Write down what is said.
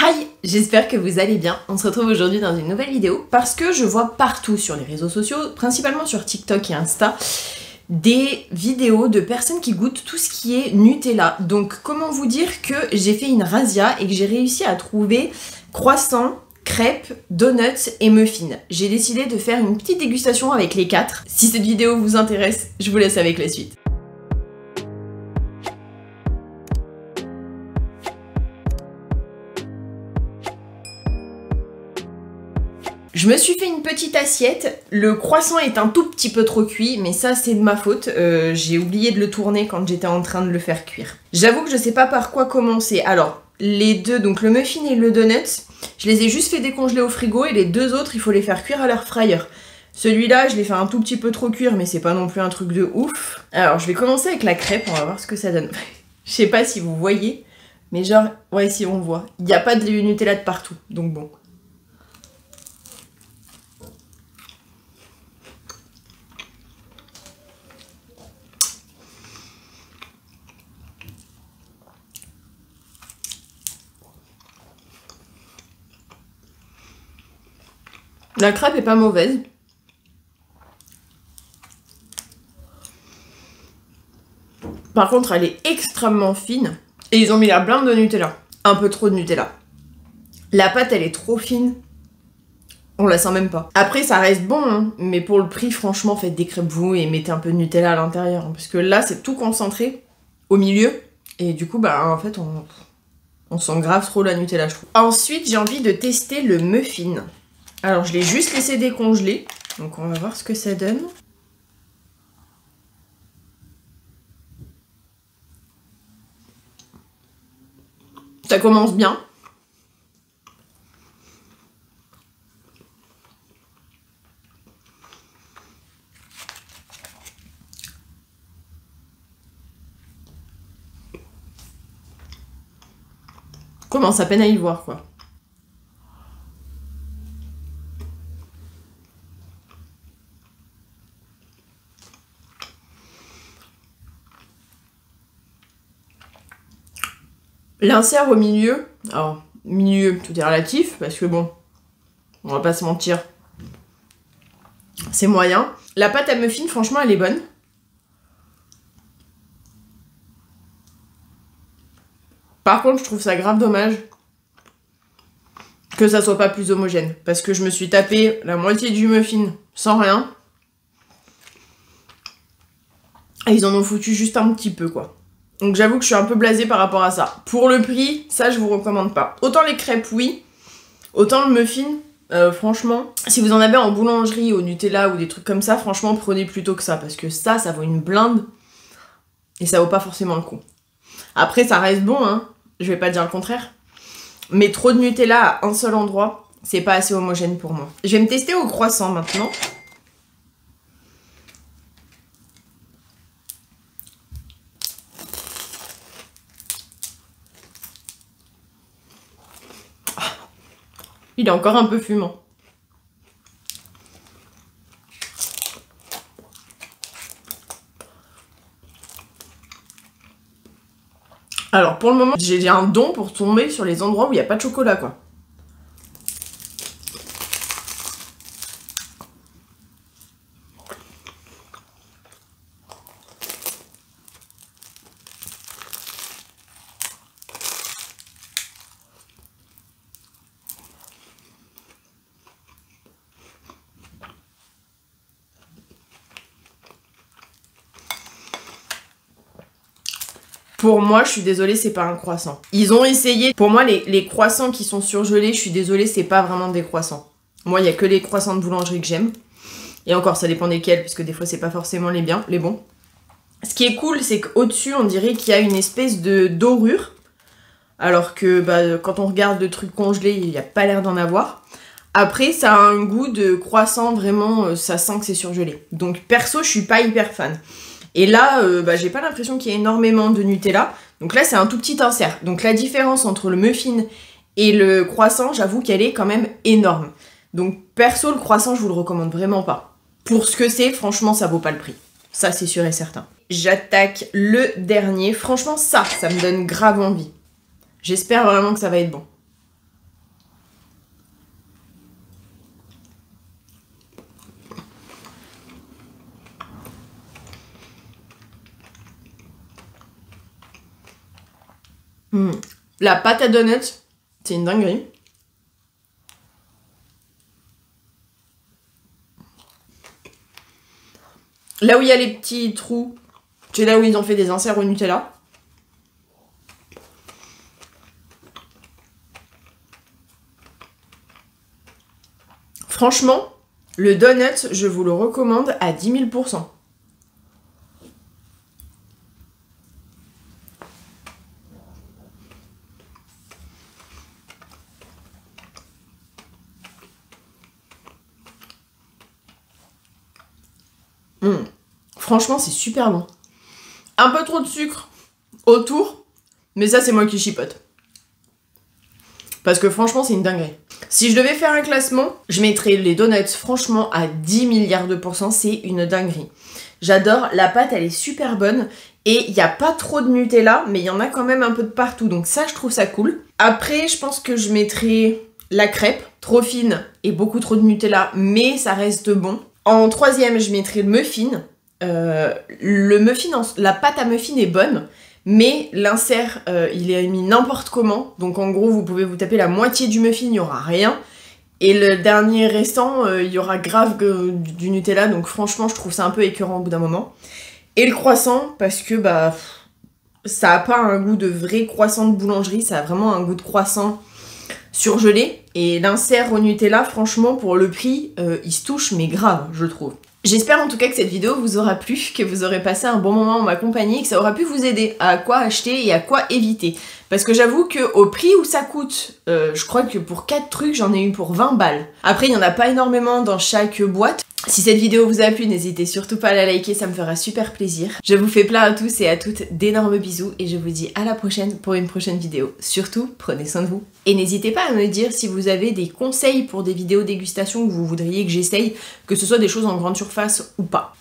Hi, j'espère que vous allez bien. On se retrouve aujourd'hui dans une nouvelle vidéo parce que je vois partout sur les réseaux sociaux, principalement sur TikTok et Insta, des vidéos de personnes qui goûtent tout ce qui est Nutella. Donc comment vous dire que j'ai fait une razzia et que j'ai réussi à trouver croissants, crêpes, donuts et muffins. J'ai décidé de faire une petite dégustation avec les 4. Si cette vidéo vous intéresse, je vous laisse avec la suite. Je me suis fait une petite assiette, le croissant est un tout petit peu trop cuit, mais ça c'est de ma faute, j'ai oublié de le tourner quand j'étais en train de le faire cuire. J'avoue que je sais pas par quoi commencer. Alors, les deux, donc le muffin et le donut, je les ai juste fait décongeler au frigo et les deux autres, il faut les faire cuire à l'air fryer. Celui-là, je l'ai fait un tout petit peu trop cuire, mais c'est pas non plus un truc de ouf. Alors, je vais commencer avec la crêpe, on va voir ce que ça donne. Je sais pas si vous voyez, mais genre, ouais, si on voit. Il n'y a pas de Nutella de partout, donc bon. La crêpe est pas mauvaise. Par contre, elle est extrêmement fine. Et ils ont mis la blinde de Nutella. Un peu trop de Nutella. La pâte, elle est trop fine. On la sent même pas. Après, ça reste bon, hein, mais pour le prix, franchement, faites des crêpes vous et mettez un peu de Nutella à l'intérieur. Hein, parce que là, c'est tout concentré au milieu. Et du coup, bah, en fait, on sent grave trop la Nutella, je trouve. Ensuite, j'ai envie de tester le muffin. Alors, je l'ai juste laissé décongeler. Donc, on va voir ce que ça donne. Ça commence bien. On commence à peine à y voir, quoi. L'insert au milieu, alors milieu tout est relatif parce que bon, on va pas se mentir, c'est moyen. La pâte à muffin, franchement, elle est bonne. Par contre, je trouve ça grave dommage que ça soit pas plus homogène parce que je me suis tapé la moitié du muffin sans rien. Et ils en ont foutu juste un petit peu, quoi. Donc j'avoue que je suis un peu blasée par rapport à ça. Pour le prix, ça je vous recommande pas. Autant les crêpes, oui. Autant le muffin, franchement, si vous en avez en boulangerie, au Nutella ou des trucs comme ça, franchement, prenez plutôt que ça. Parce que ça vaut une blinde. Et ça vaut pas forcément le coup. Après, ça reste bon, hein. Je vais pas dire le contraire. Mais trop de Nutella à un seul endroit, c'est pas assez homogène pour moi. Je vais me tester au croissant maintenant. Il est encore un peu fumant. Alors pour le moment, j'ai un don pour tomber sur les endroits où il n'y a pas de chocolat, quoi. Pour moi, je suis désolée, c'est pas un croissant. Ils ont essayé. Pour moi, les croissants qui sont surgelés, je suis désolée, c'est pas vraiment des croissants. Moi, il y a que les croissants de boulangerie que j'aime. Et encore, ça dépend desquels, parce que des fois, c'est pas forcément les bons. Ce qui est cool, c'est qu'au-dessus, on dirait qu'il y a une espèce de dorure. Alors que bah, quand on regarde le truc congelé, il n'y a pas l'air d'en avoir. Après, ça a un goût de croissant, vraiment, ça sent que c'est surgelé. Donc perso, je suis pas hyper fan. Et là, bah, j'ai pas l'impression qu'il y ait énormément de Nutella. Donc là, c'est un tout petit insert. Donc la différence entre le muffin et le croissant, j'avoue qu'elle est quand même énorme. Donc perso, le croissant, je vous le recommande vraiment pas. Pour ce que c'est, franchement, ça vaut pas le prix. Ça, c'est sûr et certain. J'attaque le dernier. Franchement, ça me donne grave envie. J'espère vraiment que ça va être bon. La pâte à donuts, c'est une dinguerie. Là où il y a les petits trous, c'est là où ils ont fait des inserts au Nutella. Franchement, le donut, je vous le recommande à 10 000%. Franchement, c'est super bon. Un peu trop de sucre autour, mais ça, c'est moi qui chipote. Parce que franchement, c'est une dinguerie. Si je devais faire un classement, je mettrais les donuts franchement à 10 milliards de pourcents, c'est une dinguerie. J'adore, la pâte elle est super bonne et il n'y a pas trop de Nutella, mais il y en a quand même un peu de partout, donc ça je trouve ça cool. Après, je pense que je mettrais la crêpe, trop fine et beaucoup trop de Nutella, mais ça reste bon. En troisième, je mettrais le muffin. La pâte à muffin est bonne, mais l'insert, il est mis n'importe comment. Donc en gros, vous pouvez vous taper la moitié du muffin, il n'y aura rien. Et le dernier restant, il y aura grave du Nutella. Donc franchement, je trouve ça un peu écœurant au bout d'un moment. Et le croissant, parce que bah ça a pas un goût de vrai croissant de boulangerie. Ça a vraiment un goût de croissant surgelé. Et l'insert au Nutella, franchement, pour le prix, il se touche, mais grave, je trouve. J'espère en tout cas que cette vidéo vous aura plu, que vous aurez passé un bon moment en ma compagnie, que ça aura pu vous aider à quoi acheter et à quoi éviter. Parce que j'avoue qu'au prix où ça coûte, je crois que pour 4 trucs, j'en ai eu pour 20 balles. Après, il n'y en a pas énormément dans chaque boîte. Si cette vidéo vous a plu, n'hésitez surtout pas à la liker, ça me fera super plaisir. Je vous fais plein à tous et à toutes d'énormes bisous et je vous dis à la prochaine pour une prochaine vidéo. Surtout, prenez soin de vous. Et n'hésitez pas à me dire si vous avez des conseils pour des vidéos dégustation que vous voudriez que j'essaye, que ce soit des choses en grande surface ou pas.